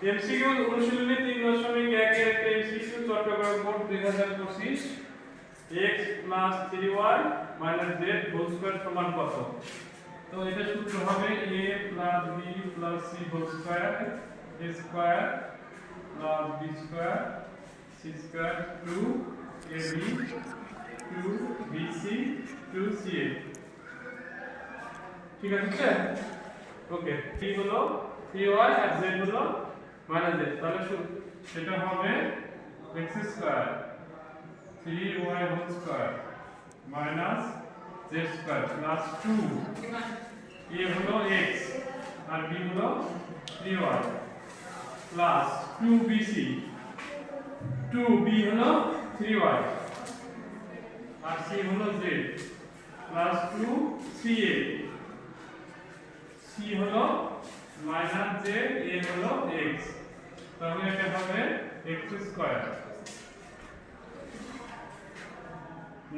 MCQ অনুশীলনী 3.1 এর একটা MCQ Chittagong board 2025 x + 3y - z whole square সমান কত? তো এটা সূত্র হবে a + b + c whole square a square + b square c square 2ab 2bc 2ca। ঠিক আছে? ওকে, t হলো 3y আর z হলো মাইনাস z, তাহলে সেটা হবে x square 3y whole square minus z square plus 2 a হলো x আর b হলো 3y প্লাস 2bc 2b হলো 3y আর c হলো z প্লাস 2ca c হলো মাইনাস z a হলো x, তাহলে এটা হবে x square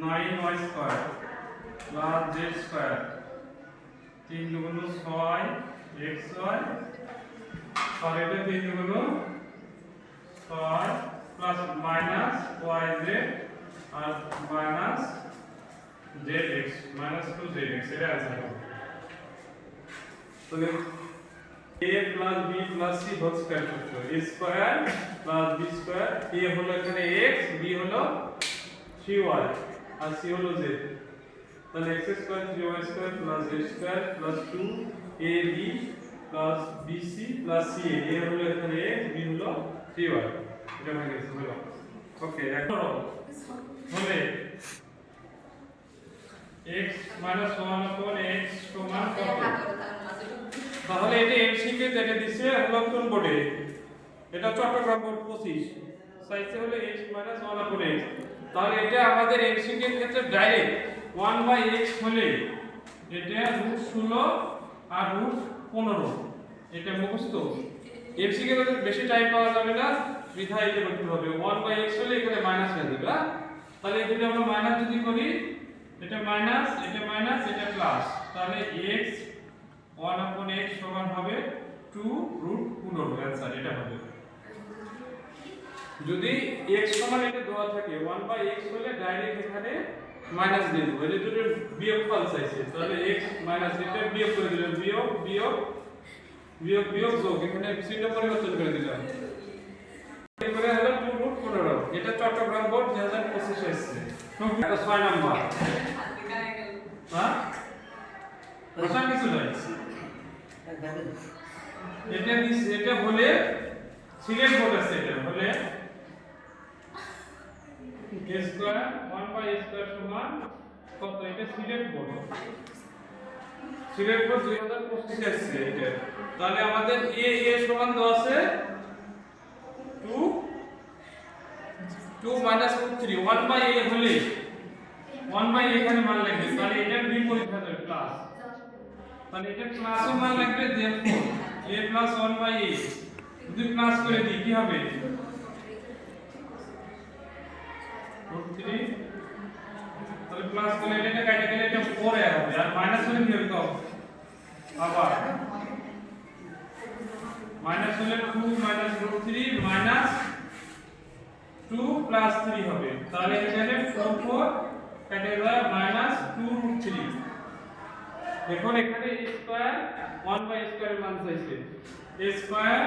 9y square plus z square 3 দুগুণ 6 xy আর এটা 3 দুগুণ 6 প্লাস মাইনাস yz আর মাইনাস zx মাইনাস 2zx এটা आंसर হবে। तो a plus b plus c whole square সূত্র a square plus b square a হলো এখানে x b হলো 3y আর c হলো z, তাহলে x square 3y square plus z square plus 2ab plus bc plus ca a হলো এখানে x b হলো 3y, এটা হয়ে গেছে হলো। ওকে, এখন হলে x - 1/x সমান কত? তাহলে এটা এমসিকিউ যেটা দিছে হলো কোন বোর্ডে? এটা চট্টগ্রাম বোর্ড 25 সাইজে হলো x - 1/x। তাহলে এটা আমাদের এমসিকিউ এর ক্ষেত্রে ডাইরেক্ট 1/x হলে এটা √16 আর √15 এটা মুখস্থ। এমসিকিউ এর বেশি টাইম পাওয়া যাবে না, বিধায় এটা করতে হবে। 1/x হলে এখানে মাইনাস হয়ে যাবে। তাহলে যদি আমরা মাইনাস যদি করি, এটা মাইনাস এটা প্লাস, তাহলে x 1/x সমান হবে 2√15 आंसर এটা হবে। যদি x সমান এটা দেওয়া থাকে 1/x হলে ডাইরেক্ট এখানে মাইনাস দিয়ে দেব। এটা যদি বিয়োগফল চাইছে তাহলে x মাইনাস এটা বিয়োগ করে দিলাম, বিয়োগ যোগ, এখানে চিহ্ন পরিবর্তন করে দিলাম, এবারে হলো 2√15। এটা চট্টগ্রাম বোর্ড 2025 এ এসেছে। এটা 6 নাম্বার। হ্যাঁ, প্রশ্ন কিছু নাই। এটা হলে সিলেট বোর্ড আছে, এটা হলে a স্কয়ার 1/a স্কয়ার সমান কত? এটা সিলেট বোর্ড 2025 এ আছে এটা। তাহলে আমাদের a সমান দেওয়া আছে 2 -√3 1/a হলে 1/a এখানে মান লাগবে, তাহলে এটার বিপরীত হবে প্লাস, তাহলে এটা প্লাসও মান লাগবে, therefore a plus 1/a যদি প্লাস করে দিই কি হবে? √3, তাহলে প্লাস করলে এটা কেটে গেলে এটা 4a হবে, আর মাইনাস হলে কি হবে? তো আবার মাইনাস হলে 2 -√3 মাইনাস 2 প্লাস 3 হবে, তাহলে এখানে 4 কেটে যায় মাইনাস 2√3। দেখুন এখানে a স্কয়ার 1/a স্কয়ারের মান চাইছে, a স্কয়ার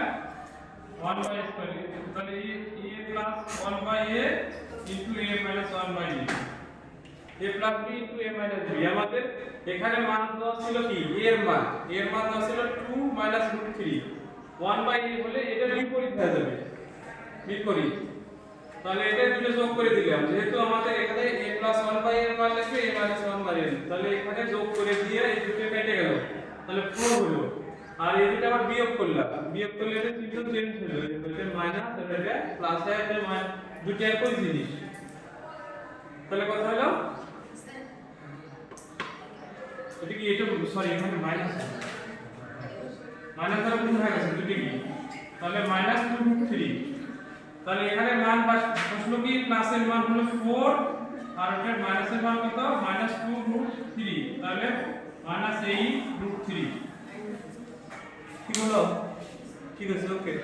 1/a স্কয়ার, তাহলে a plus 1/a into a minus 1/a, a plus b into a minus b। আমাদের এখানে মান দেওয়া ছিল কি? এর মান দেওয়া ছিল 2 -√3 1/a হলে এটা বিপরীত হয়ে যাবে, বিপরীত। তাহলে এটা দুটো যোগ করে দিলাম, যেহেতু আমাদের এখানে a plus 1/a এর মান লাগবে a minus 1/a, তাহলে এখানে যোগ করে দিয়ে এই দুটো কেটে গেল, তাহলে 4 হলো। আর এই দুটো আবার বিয়োগ করলাম, বিয়োগ করলে এটা চিহ্ন চেঞ্জ হলো, এটা মাইনাস আর এটা প্লাস হয়, এটা দুটো একই জিনিস। তাহলে কত হলো? এটা কি এটা সরি এখানে মাইনাস আর গুণ হয়ে গেছে দুটো কি, তাহলে মাইনাস 2√3। তাহলে এখানে মান বসলো কি? প্লাসের মান হলো 4 আর এটা মাইনাসের মান কত? -2√3, তাহলে -8√3 কি হলো? ঠিক আছে ওকে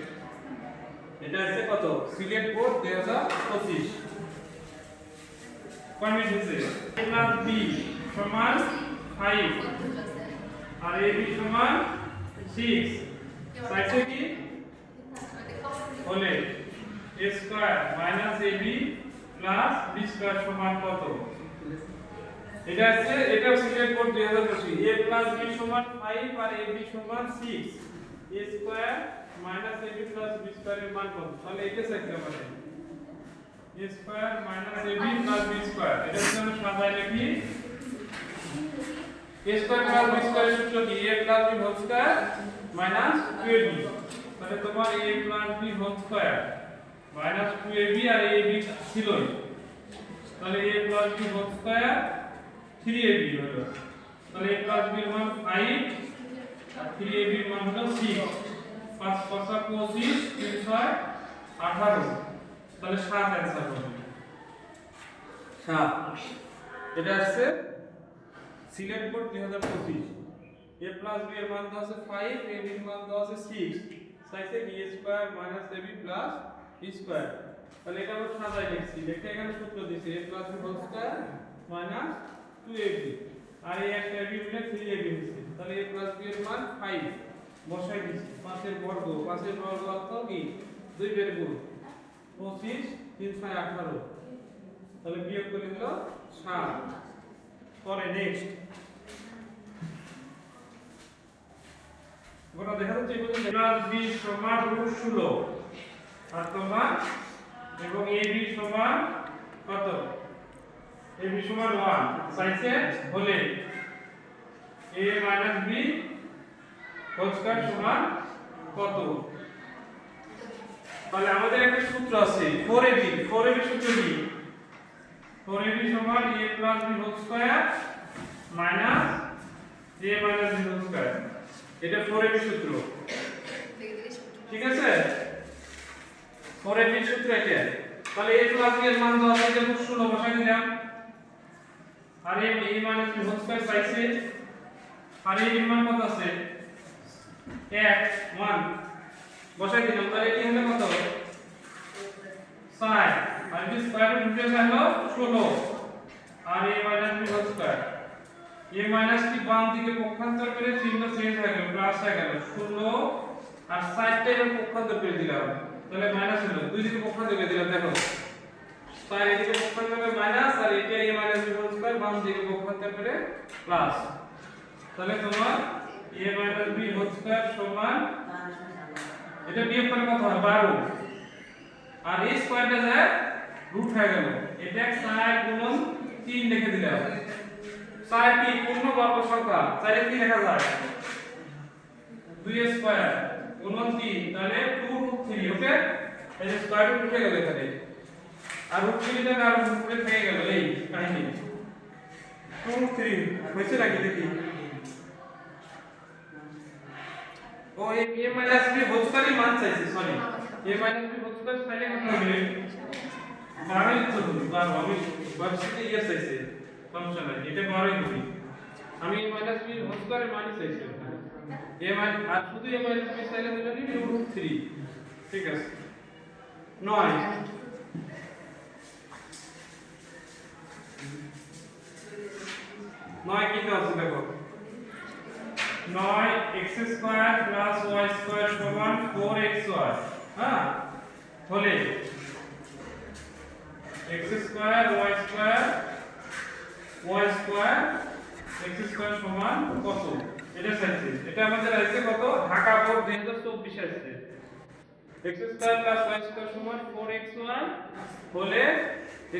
এটা আছে কত সিলেট বোর্ড 2025 কয় মিনিট হয়েছে a প্লাস b সমান 5 আর ab সমান 6 সাইডে কি হলে a square minus ab plus b square সমান কত এটা আছে এটাও Sylhet board 2025 a plus b সমান 5 আর ab সমান 6 a square minus ab plus b স্কয়ারের মান কত তাহলে এটা সাইডে আমাদের a square minus ab plus b square এটা জন্য সাজাই লিখি a স্কয়ার প্লাস b স্কয়ারের সূত্র কি a plus b whole square minus 2ab তাহলে তোমার a plus b whole square minus 2ab আর ab ছিলই তাহলে a plus b whole square 3ab হলো তাহলে a প্লাস b এর মান 5 আর 3ab এর মান হলো 6 5 5 25 3 6 18 তাহলে 7 অ্যানসার হবে 7 এটা আছে Sylhet board 2025 a plus b এর মান দেওয়া আছে 5 ab এর মান দেওয়া আছে 6 সাইডে b square minus ab plus b square তাহলে এটা আমরা সাজাই লিখছি দেখে এখানে সূত্র দিয়েছি a plus b whole square minus 2ab আর এই একটা ab মিলে 3ab হইছে তাহলে a প্লাস b এর মান 5 বসাই দিছি 5 এর বর্গ অর্থ কি 2 এর গুণ 25 3 6 18 তাহলে বিয়োগ করে হলো 7 পরে নেক্সট এবার দেখা যাচ্ছে যে প্লাস b সমান √16 আর তোমার এবং ab সমান কত ab সমান 1 সাইডে হলে a b হোল স্কয়ার সমান কত তাহলে আমাদের একটা সূত্র আছে 4ab সূত্র কি 4ab সমান a plus b whole square minus a minus b whole square এটা 4ab সূত্র ঠিক আছে 4ab সূত্র এটা তাহলে a প্লাস b এর মান দেওয়া আছে যে 16 বসাই দিলাম আর a minus b whole square পাইছে আর a এর মান কত আছে 1 বসাই দিলাম তাহলে কি হলো কত 6 আর b স্কয়ার রুট এর হলো 16 আর a minus b whole square a minus টি বাম দিকে পক্ষান্তর করে চিহ্ন চেঞ্জ হয়ে গেল প্লাস হয়ে গেল 16 আর 60 এর পক্ষান্তর করে দিলাম তাহলে মাইনাস হলো দুই দিকে পক্ষান্তর করে দিলাম দেখো 6 এর দিকে পক্ষান্তর করে মাইনাস আর এটা a minus b whole square বাম দিকে পক্ষান্তর করে প্লাস তাহলে তোমার a minus b whole square সমান এটা বিয়োগ করলে কত হয় 12 আর a স্কয়ারটা যায় রুট হয়ে গেল এটা 4 গুণন 3 লিখে দিলাম 4 কি পূর্ণ বর্গ সংখ্যা 4 এর কি লেখা যায় 2 স্কয়ার গুণন 3 তাহলে 2√3 ওকে এই যে স্কয়ার রুট উঠে গেল এখানে আর √3 টা আর উপরে থেকে গেল এই কাহিনী 2√3 হইছে নাকি দেখি ও a minus b whole square মান চাইছে sorry a minus b whole square চাইলে কত হবে 12 তো 12 আমি ভাবছিতে ইয়ে চাইছে ফাংশন আছে এটা 12ই হবে আমি a মাইনাস b হোল স্কয়ারের মান চাইছি a মান আর শুধু a মাইনাস b চাইলে হলো কি √3 ঠিক আছে 9 কি দাও দেখো 9 x square plus y square সমান 4xy হ্যাঁ হলে x square y square x square সমান কত এটা চাইছে এটা আমাদের আছে কত ঢাকা বোর্ড 2024 আছে x square plus y square সমান 4xy হলে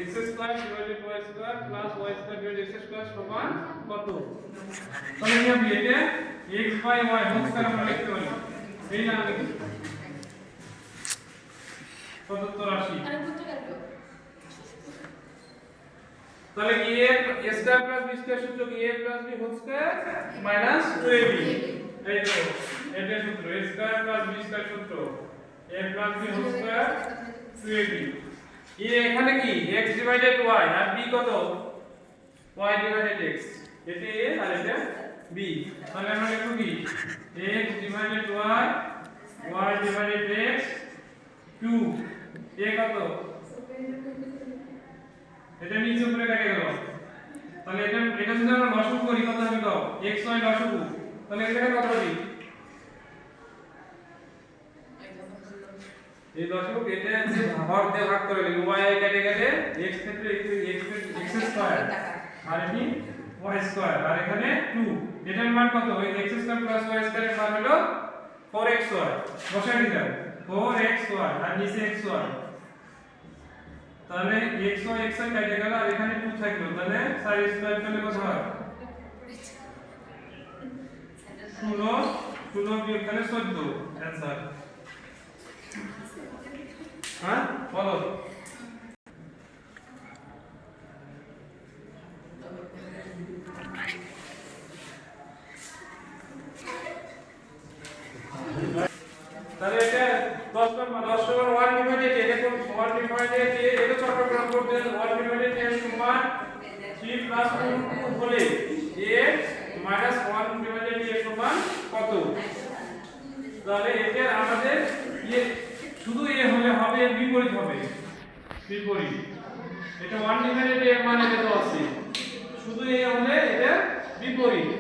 x square divided y square plus y square divided x square সমান কত তাহলে আমি এটা x by y whole square আমরা লিখতে পারি এই না লিখি 77 আরে বুঝতে পারছো তাহলে কি a square plus b square সূত্র কি a plus b whole square minus 2ab এই তো এটা সূত্র a square plus b square সূত্র a plus b whole square 2ab এখানে কি x ডিভাইডেড y আর b কত y ডিভাইডেড x এটা a আর এটা b তাহলে আমরা লিখব কি x divided y y divided x 2 a কত এটা নিচে উপরে কেটে গেল তাহলে এটা যদি আমরা লসাগু করি কত হবে তো x y লসাগু তাহলে এখানে কত হবে এই লসাগু কেটে যে হর দিয়ে ভাগ করে দিই y কেটে গেলে x ক্ষেত্রে x স্কয়ার আর এটি y স্কয়ার আর এখানে 2 এটার মান কত ওই x square plus y square এর মান হলো 4xy বসাই দিলাম 4xy আর নিচে xy তাহলে xy xy কেটে গেল আর এখানে 2 থাকলো তাহলে 4 স্কয়ার পেলে কত হয় 16 বিয়োগ তাহলে 14 অ্যানসার হ্যাঁ বলো তাহলে এটা 10 নম্বর 1 ডিভাইডেড a দেখুন 1 ডিভাইডেড a এটা চট্টগ্রাম করতে 1 ডিভাইডেড a সমান 3 প্লাস 2 হলে a মাইনাস 1 ডিভাইডেড a সমান কত তাহলে এটা আমাদের শুধু a হলে হবে এর বিপরীত হবে বিপরীত এটা 1 ডিভাইডেড a এর মান এটা তো আছে শুধু a হলে এটা বিপরীত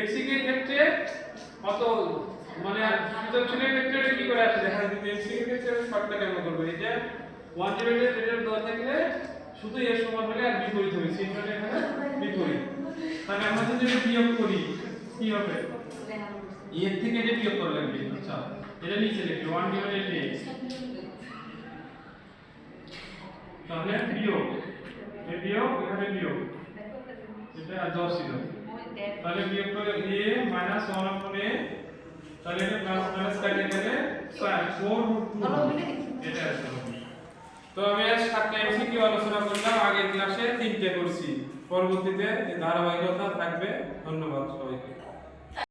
x এর ক্ষেত্রে কত মানে সূচকের ক্ষেত্রে এটা কি করে আসে দেখা যাচ্ছে x এর ক্ষেত্রে শর্টকাট কেমন করব এটা 1 ডিভাইডেড এটা দেওয়া থাকলে শুধু a সমান হলে আর বিপরীত হবে চিহ্নটা এখানে বিপরীত তাহলে আমরা যদি এটা বিয়োগ করি কি হবে a থেকে এটা বিয়োগ করা লাগবে আচ্ছা এটা নিচে লিখি 1 ডিভাইডেড a তাহলে বিয়োগ এই বিয়োগ এখানে বিয়োগ এটা 10 ছিল তাহলে বিয়োগ করে a মাইনাস 1 upon a তাহলে এটা প্লাস মাইনাস কাটে গেলে 4√2 এটা আসলে তো আমি আজ 7টা এমসিকিউ আলোচনা করলাম আগের ক্লাসে 3টে করছি পরবর্তীতে ধারাবাহিকতা থাকবে ধন্যবাদ সবাইকে